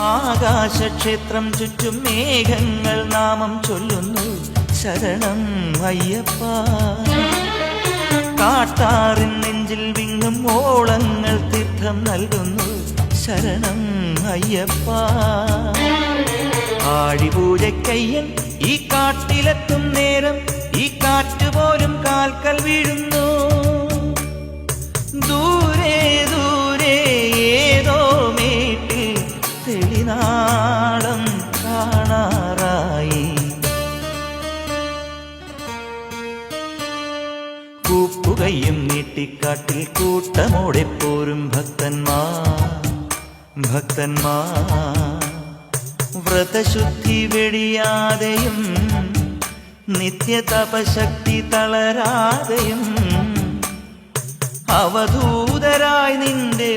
ആകാശക്ഷേത്രം ചുറ്റും മേഘങ്ങൾ നാമം ചൊല്ലുന്നു ശരണം അയ്യപ്പ. കാട്ടാറിൻ നെഞ്ചിൽ വിങ്ങും ഓളങ്ങൾ തീർത്ഥം നൽകുന്നു ശരണം അയ്യപ്പ. ആഴിപൂജക്കയ്യൻ ഈ കാട്ടിലെത്തും നേരം ഈ കാറ്റുപോലും കാൽക്കൽ വീഴുന്നു. ദൂരെ ദൂരെ ഏതോ മേട്ടിൽ തെളിനാളം കാണാറായി. കൂപ്പുകയും നീട്ടിക്കാട്ടിൽ കൂട്ടമോടെ പോരും ഭക്തന്മാർ വ്രതശുദ്ധി വെടിയാതെയും നിത്യതപശക്തി തളരാതെയും അവധൂതരായി നിന്റെ